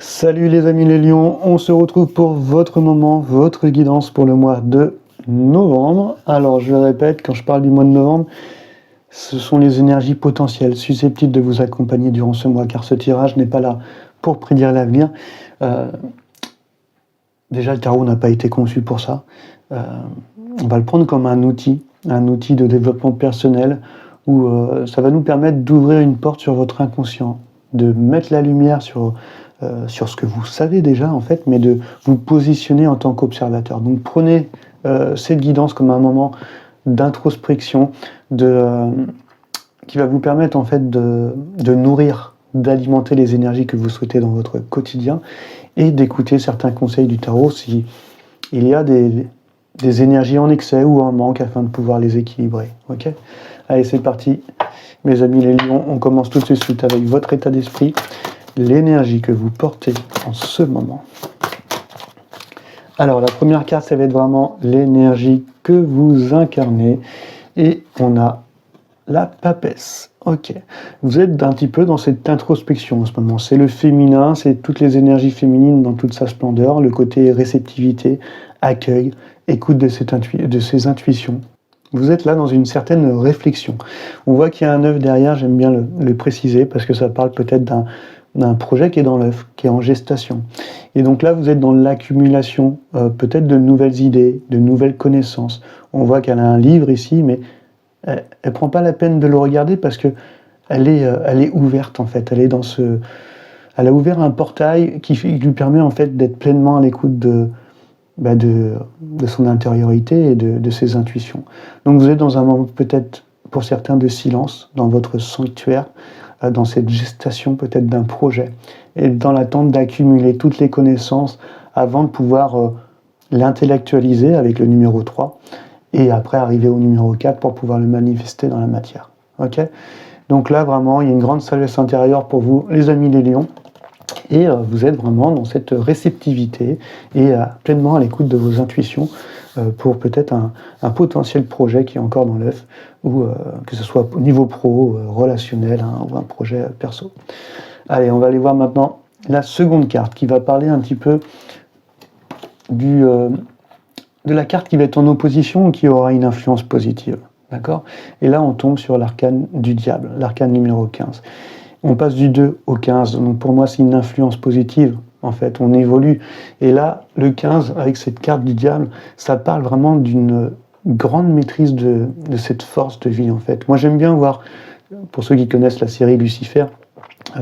Salut les amis les lions, on se retrouve pour votre moment, votre guidance pour le mois de novembre. Alors je le répète, quand je parle du mois de novembre, ce sont les énergies potentielles susceptibles de vous accompagner durant ce mois, car ce tirage n'est pas là pour prédire l'avenir. Déjà le tarot n'a pas été conçu pour ça. On va le prendre comme un outil de développement personnel, où ça va nous permettre d'ouvrir une porte sur votre inconscient, de mettre la lumière sur ce que vous savez déjà en fait, mais de vous positionner en tant qu'observateur. Donc prenez cette guidance comme un moment d'introspection, qui va vous permettre en fait de nourrir, d'alimenter les énergies que vous souhaitez dans votre quotidien et d'écouter certains conseils du tarot si il y a des énergies en excès ou en manque afin de pouvoir les équilibrer. Ok ? Allez, c'est parti. Mes amis les lions, on commence tout de suite avec votre état d'esprit, l'énergie que vous portez en ce moment. Alors, la première carte, ça va être vraiment l'énergie que vous incarnez. Et on a la papesse. Ok. Vous êtes un petit peu dans cette introspection en ce moment. C'est le féminin, c'est toutes les énergies féminines dans toute sa splendeur, le côté réceptivité, accueil, écoute de ses intuitions. Vous êtes là dans une certaine réflexion. On voit qu'il y a un œuf derrière, j'aime bien le préciser, parce que ça parle peut-être d'un projet qui est dans l'œuf, qui est en gestation. Et donc là, vous êtes dans l'accumulation, peut-être de nouvelles idées, de nouvelles connaissances. On voit qu'elle a un livre ici, mais elle ne prend pas la peine de le regarder parce que elle est ouverte en fait. Elle a ouvert un portail qui lui permet en fait d'être pleinement à l'écoute de son intériorité et de ses intuitions. Donc vous êtes dans un moment peut-être pour certains de silence, dans votre sanctuaire, dans cette gestation peut-être d'un projet, et dans l'attente d'accumuler toutes les connaissances avant de pouvoir l'intellectualiser avec le numéro 3, et après arriver au numéro 4 pour pouvoir le manifester dans la matière. Ok ? Donc là vraiment, il y a une grande sagesse intérieure pour vous, les amis les lions, et vous êtes vraiment dans cette réceptivité et pleinement à l'écoute de vos intuitions pour peut-être un potentiel projet qui est encore dans l'œuf, ou que ce soit au niveau pro, relationnel, ou un projet perso. Allez, on va aller voir maintenant la seconde carte qui va parler un petit peu de la carte qui va être en opposition ou qui aura une influence positive. D'accord ? Et là, on tombe sur l'arcane du diable, l'arcane numéro 15. On passe du 2 au 15, donc pour moi c'est une influence positive, en fait, on évolue. Et là, le 15, avec cette carte du diable, ça parle vraiment d'une grande maîtrise de cette force de vie, en fait. Moi j'aime bien voir, pour ceux qui connaissent la série Lucifer,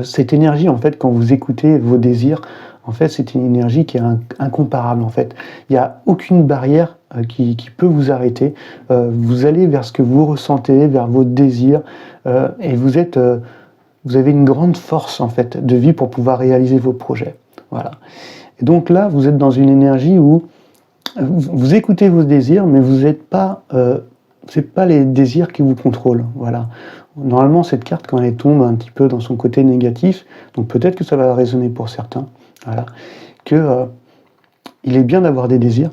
cette énergie, en fait, quand vous écoutez vos désirs, en fait, c'est une énergie qui est incomparable, en fait. Il n'y a aucune barrière qui peut vous arrêter. Vous allez vers ce que vous ressentez, vers vos désirs, et vous avez une grande force en fait de vie pour pouvoir réaliser vos projets. Voilà. Et donc là, vous êtes dans une énergie où vous écoutez vos désirs, mais vous n'êtes pas, c'est pas les désirs qui vous contrôlent. Voilà. Normalement, cette carte, quand elle tombe un petit peu dans son côté négatif, donc peut-être que ça va résonner pour certains, voilà, que il est bien d'avoir des désirs,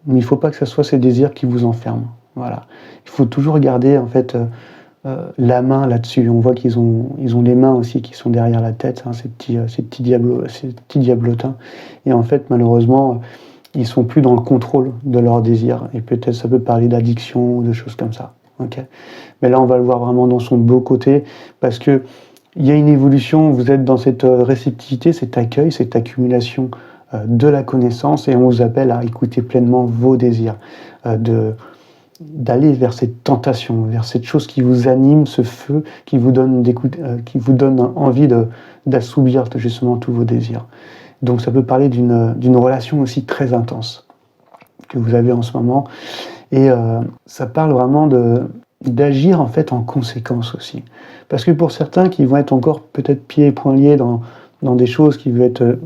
mais il ne faut pas que ce soit ces désirs qui vous enferment. Voilà. Il faut toujours garder en fait la main là-dessus. On voit qu'ils ont les mains aussi qui sont derrière la tête, hein, ces petits diablotins. Et en fait, malheureusement, ils sont plus dans le contrôle de leurs désirs. Et peut-être ça peut parler d'addiction ou de choses comme ça. Okay ? Mais là, on va le voir vraiment dans son beau côté, parce que il y a une évolution. Vous êtes dans cette réceptivité, cet accueil, cette accumulation de la connaissance, et on vous appelle à écouter pleinement vos désirs, d'aller vers cette tentation, vers cette chose qui vous anime, ce feu qui vous donne envie d'assouvir justement tous vos désirs. Donc ça peut parler d'une relation aussi très intense que vous avez en ce moment, et ça parle vraiment d'agir en fait en conséquence aussi. Parce que pour certains qui vont être encore peut-être pieds et poings liés dans des choses qui vont être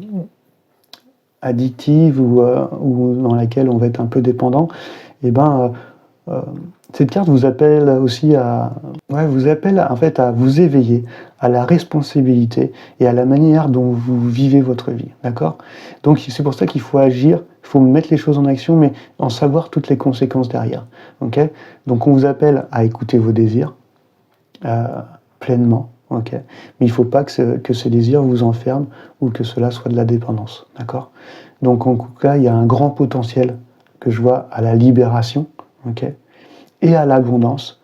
addictives ou dans laquelle on va être un peu dépendant, et cette carte vous appelle aussi à vous éveiller à la responsabilité et à la manière dont vous vivez votre vie, d'accord ? Donc c'est pour ça qu'il faut agir, il faut mettre les choses en action, mais en savoir toutes les conséquences derrière, ok ? Donc on vous appelle à écouter vos désirs pleinement, ok. Mais il ne faut pas que ces désirs vous enferment ou que cela soit de la dépendance, d'accord? Donc en tout cas, il y a un grand potentiel que je vois à la libération, ok, et à l'abondance,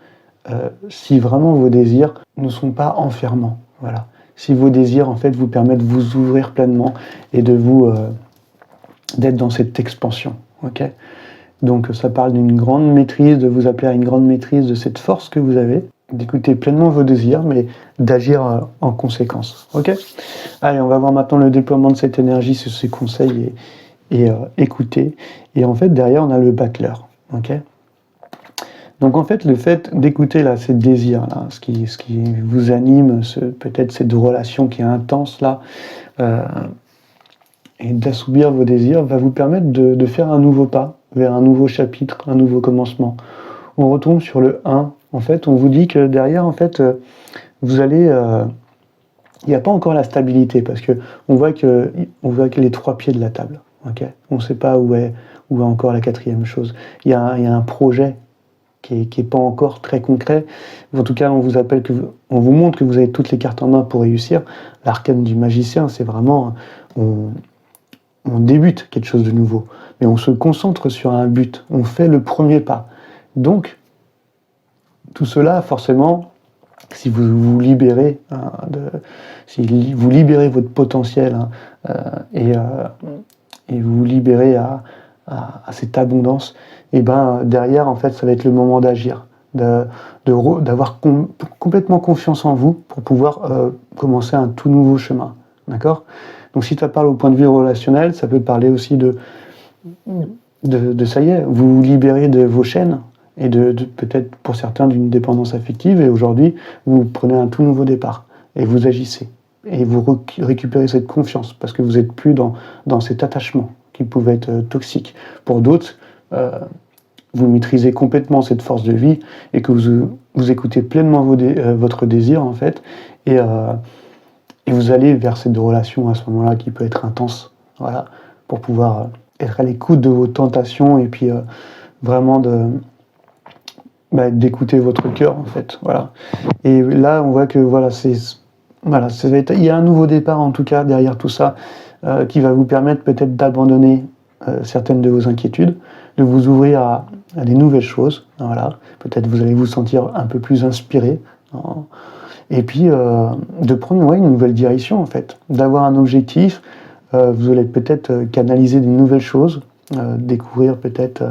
si vraiment vos désirs ne sont pas enfermants, voilà. Si vos désirs en fait vous permettent de vous ouvrir pleinement et d'être dans cette expansion, ok. Donc ça parle d'une grande maîtrise, de vous appeler à une grande maîtrise de cette force que vous avez, d'écouter pleinement vos désirs, mais d'agir en conséquence. Ok. Allez, on va voir maintenant le déploiement de cette énergie sur ces conseils et écouter. Et en fait, derrière, on a le battleur. Ok. Donc en fait, le fait d'écouter là ces désirs, là, ce qui vous anime, peut-être cette relation qui est intense là, et d'assouvir vos désirs, va vous permettre de faire un nouveau pas vers un nouveau chapitre, un nouveau commencement. On retombe sur le 1. En fait, on vous dit que derrière, en fait, vous allez... il n'y a pas encore la stabilité, parce que on voit que les 3 pieds de la table. Okay, on ne sait pas où est encore la 4e chose. Il y a un projet qui est pas encore très concret. En tout cas, on vous montre que vous avez toutes les cartes en main pour réussir. L'arcane du magicien, c'est vraiment... On débute quelque chose de nouveau, mais on se concentre sur un but, on fait le premier pas. Donc, tout cela, forcément, si vous vous libérez, si vous libérez votre potentiel et vous vous libérez à cette abondance, et ben derrière, en fait, ça va être le moment d'agir, d'avoir complètement confiance en vous pour pouvoir commencer un tout nouveau chemin. D'accord ? Donc si ça parle au point de vue relationnel, ça peut parler aussi de ça y est, vous vous libérez de vos chaînes et de peut-être pour certains d'une dépendance affective, et aujourd'hui vous prenez un tout nouveau départ et vous agissez et vous récupérez cette confiance parce que vous n'êtes plus dans cet attachement qui pouvait être toxique. Pour d'autres, vous maîtrisez complètement cette force de vie et que vous écoutez pleinement votre désir en fait, et vous allez vers cette relation à ce moment-là qui peut être intense, voilà, pour pouvoir être à l'écoute de vos tentations et puis vraiment d'écouter votre cœur en fait, voilà. Et là, on voit que voilà, il y a un nouveau départ en tout cas derrière tout ça qui va vous permettre peut-être d'abandonner certaines de vos inquiétudes, de vous ouvrir à des nouvelles choses, voilà. Peut-être vous allez vous sentir un peu plus inspiré. Et puis de prendre une nouvelle direction en fait, d'avoir un objectif, vous allez peut-être canaliser de nouvelles choses, découvrir peut-être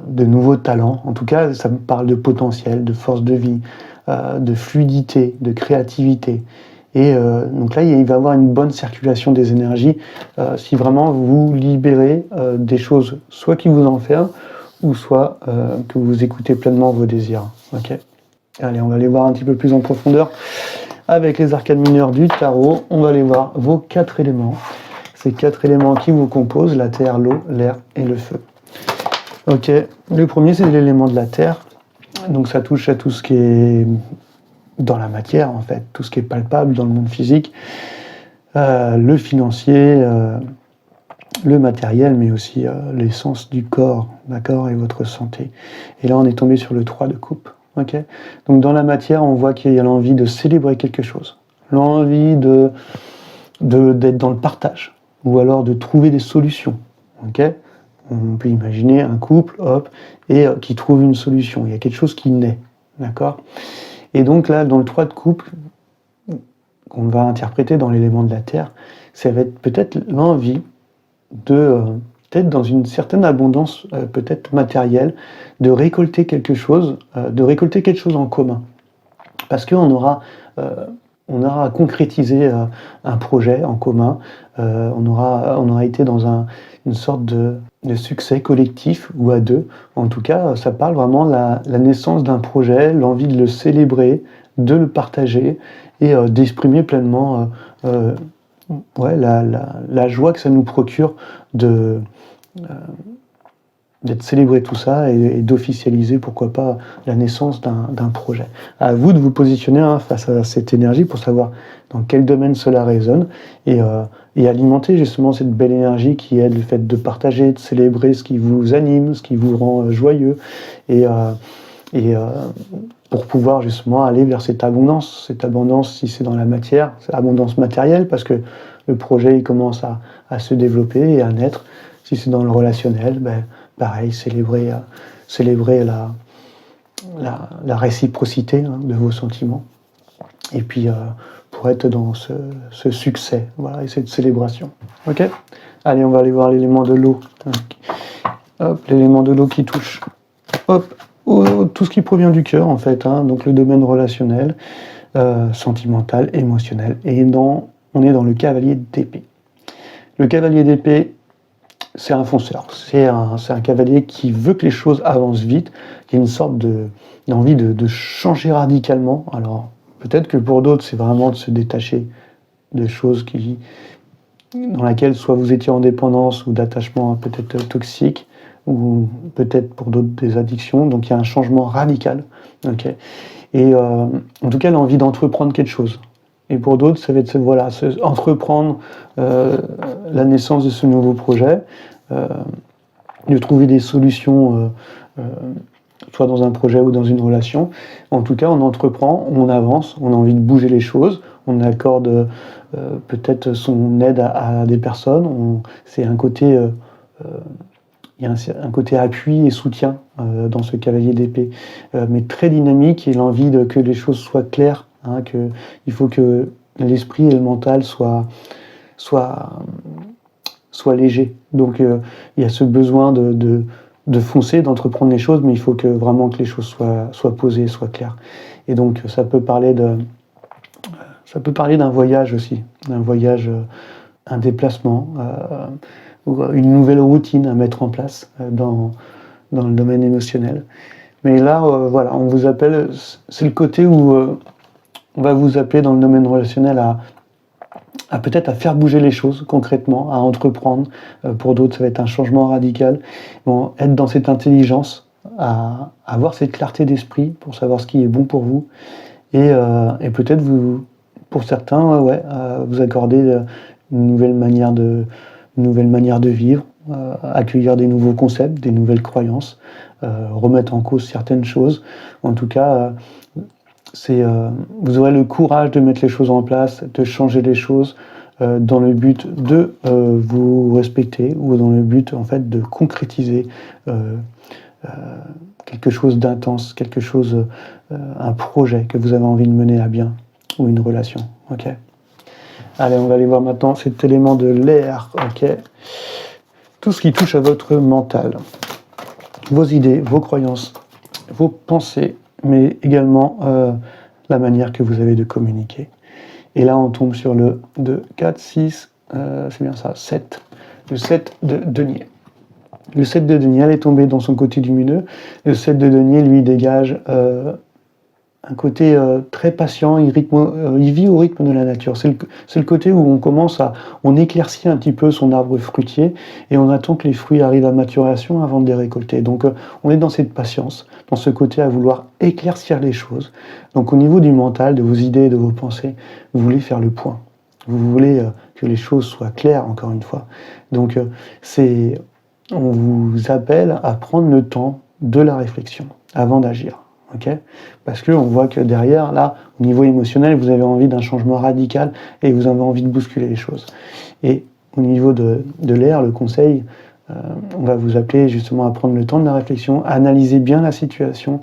de nouveaux talents. En tout cas, ça me parle de potentiel, de force de vie, de fluidité, de créativité. Et donc là, il va y avoir une bonne circulation des énergies si vraiment vous libérez des choses, soit qui vous enferment, ou soit que vous écoutez pleinement vos désirs. Ok. Allez, on va aller voir un petit peu plus en profondeur avec les arcanes mineures du tarot. On va aller voir vos 4 éléments. Ces 4 éléments qui vous composent, la terre, l'eau, l'air et le feu. Ok, le premier c'est l'élément de la terre. Donc ça touche à tout ce qui est dans la matière en fait, tout ce qui est palpable dans le monde physique, le financier, le matériel, mais aussi l'essence du corps, d'accord, et votre santé. Et là on est tombé sur le 3 de coupe. Okay. Donc dans la matière, on voit qu'il y a l'envie de célébrer quelque chose, l'envie d'être dans le partage, ou alors de trouver des solutions. Okay. On peut imaginer un couple, hop, et qui trouve une solution. Il y a quelque chose qui naît, d'accord. Et donc là, dans le 3 de coupe, qu'on va interpréter dans l'élément de la terre, ça va être peut-être l'envie peut-être dans une certaine abondance peut-être matérielle, de récolter quelque chose en commun. Parce qu'on aura concrétisé un projet en commun, on aura été dans une sorte de succès collectif ou à deux. En tout cas, ça parle vraiment de la naissance d'un projet, l'envie de le célébrer, de le partager et d'exprimer pleinement la joie que ça nous procure d'être célébré tout ça et d'officialiser, pourquoi pas, la naissance d'un projet. À vous de vous positionner face à cette énergie pour savoir dans quel domaine cela résonne et alimenter justement cette belle énergie qui est le fait de partager, de célébrer ce qui vous anime, ce qui vous rend joyeux et pour pouvoir justement aller vers cette abondance si c'est dans la matière, c'est abondance matérielle, parce que le projet il commence à se développer et à naître. Si c'est dans le relationnel, ben, pareil, célébrer la réciprocité de vos sentiments. Et puis, pour être dans ce succès, voilà, et cette célébration. Ok ? Allez, on va aller voir l'élément de l'eau. Hop, l'élément de l'eau qui touche. Hop, tout ce qui provient du cœur, en fait. Donc, le domaine relationnel, sentimental, émotionnel. Et on est dans le cavalier d'épée. Le cavalier d'épée, c'est un fonceur. C'est un cavalier qui veut que les choses avancent vite. Il y a une sorte d'envie de changer radicalement. Alors, peut-être que pour d'autres, c'est vraiment de se détacher de choses dans lesquelles soit vous étiez en dépendance ou d'attachement peut-être toxique, ou peut-être pour d'autres des addictions. Donc il y a un changement radical. Okay. Et en tout cas, l'envie d'entreprendre quelque chose. Et pour d'autres, ça va être entreprendre la naissance de ce nouveau projet, de trouver des solutions, soit dans un projet ou dans une relation. En tout cas, on entreprend, on avance, on a envie de bouger les choses, on accorde peut-être son aide à des personnes. C'est un côté, il y a un côté appui et soutien dans ce cavalier d'épée, mais très dynamique, et l'envie que les choses soient claires. Il faut que l'esprit et le mental soient légers. Donc il y a ce besoin de foncer, d'entreprendre les choses, mais il faut vraiment que les choses soient posées, soient claires. Et donc ça peut parler d'un voyage aussi, d'un voyage, un déplacement, ou une nouvelle routine à mettre en place dans le domaine émotionnel. Mais là, voilà, on vous appelle, c'est le côté où on va vous appeler dans le domaine relationnel à peut-être à faire bouger les choses concrètement, à entreprendre. Pour d'autres, ça va être un changement radical. Bon, être dans cette intelligence, à avoir cette clarté d'esprit pour savoir ce qui est bon pour vous. Et peut-être pour certains, vous accorder une nouvelle manière de vivre, accueillir des nouveaux concepts, des nouvelles croyances, remettre en cause certaines choses. En tout cas, vous aurez le courage de mettre les choses en place, de changer les choses dans le but de vous respecter, ou dans le but en fait de concrétiser quelque chose d'intense, quelque chose, un projet que vous avez envie de mener à bien, ou une relation. Ok. Allez, on va aller voir maintenant cet élément de l'air. Ok. Tout ce qui touche à votre mental, vos idées, vos croyances, vos pensées, mais également la manière que vous avez de communiquer. Et là, on tombe sur le 2, 4, 6, c'est bien ça, 7. Le 7 de denier. Le 7 de denier, elle est tombée dans son côté lumineux. Le 7 de denier, lui, dégage un côté très patient, il vit au rythme de la nature. C'est le côté où on éclaircit un petit peu son arbre fruitier, et on attend que les fruits arrivent à maturation avant de les récolter. Donc on est dans cette patience, dans ce côté à vouloir éclaircir les choses. Donc au niveau du mental, de vos idées, de vos pensées, vous voulez faire le point. Vous voulez que les choses soient claires, encore une fois. Donc on vous appelle à prendre le temps de la réflexion avant d'agir. Okay, parce qu'on voit que derrière, là, au niveau émotionnel, vous avez envie d'un changement radical et vous avez envie de bousculer les choses. Et au niveau de l'air, le conseil, on va vous appeler justement à prendre le temps de la réflexion, à analyser bien la situation,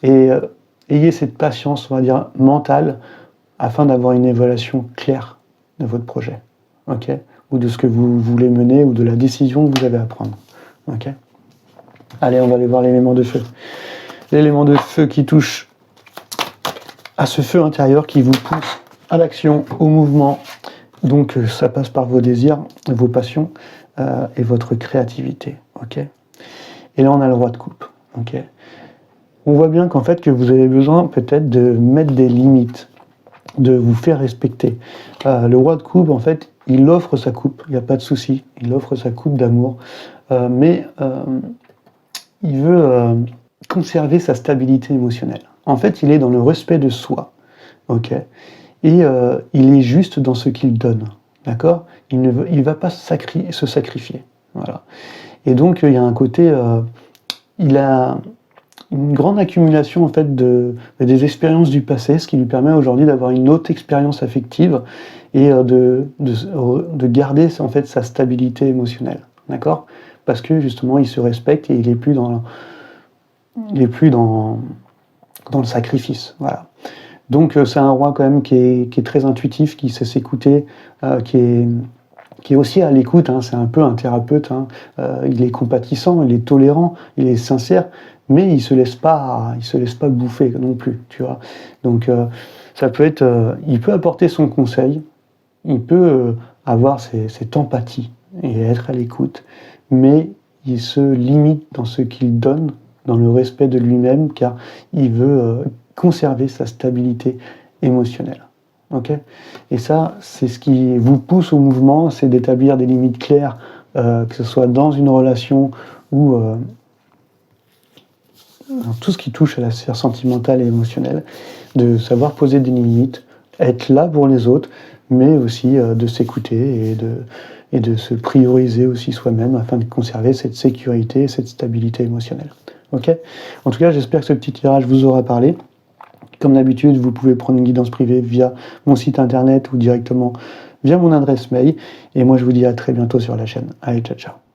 et ayez cette patience, on va dire, mentale, afin d'avoir une évaluation claire de votre projet, okay, ou de ce que vous voulez mener, ou de la décision que vous avez à prendre. Okay. Allez, on va aller voir l'élément de feu. L'élément de feu qui touche à ce feu intérieur qui vous pousse à l'action, au mouvement. Donc ça passe par vos désirs, vos passions et votre créativité. Okay. Et là, on a le roi de coupe. Okay. On voit bien qu'en fait, que vous avez besoin peut-être de mettre des limites, de vous faire respecter. Le roi de coupe, en fait, il offre sa coupe, il n'y a pas de souci, il offre sa coupe d'amour, mais il veut conserver sa stabilité émotionnelle. En fait, il est dans le respect de soi, ok, et il est juste dans ce qu'il donne, d'accord. Il ne va pas se sacrifier, voilà. Et donc il y a un côté, il a une grande accumulation en fait des expériences du passé, ce qui lui permet aujourd'hui d'avoir une haute expérience affective et de garder en fait sa stabilité émotionnelle, d'accord? Parce que justement il se respecte et il est plus dans le sacrifice, voilà. Donc c'est un roi quand même qui est très intuitif, qui sait s'écouter, qui est aussi à l'écoute, hein, c'est un peu un thérapeute, hein. Il est compatissant, il est tolérant, il est sincère, mais il se laisse pas bouffer non plus, tu vois. Donc ça peut être, il peut apporter son conseil, il peut avoir cette empathie et être à l'écoute, mais il se limite dans ce qu'il donne, dans le respect de lui-même, car il veut conserver sa stabilité émotionnelle. Okay, et ça, c'est ce qui vous pousse au mouvement, c'est d'établir des limites claires, que ce soit dans une relation ou dans tout ce qui touche à la sphère sentimentale et émotionnelle, de savoir poser des limites, être là pour les autres, mais aussi de s'écouter et de se prioriser aussi soi-même afin de conserver cette sécurité et cette stabilité émotionnelle. Okay, en tout cas, j'espère que ce petit tirage vous aura parlé. Comme d'habitude, vous pouvez prendre une guidance privée via mon site internet ou directement via mon adresse mail. Et moi, je vous dis à très bientôt sur la chaîne. Allez, ciao, ciao.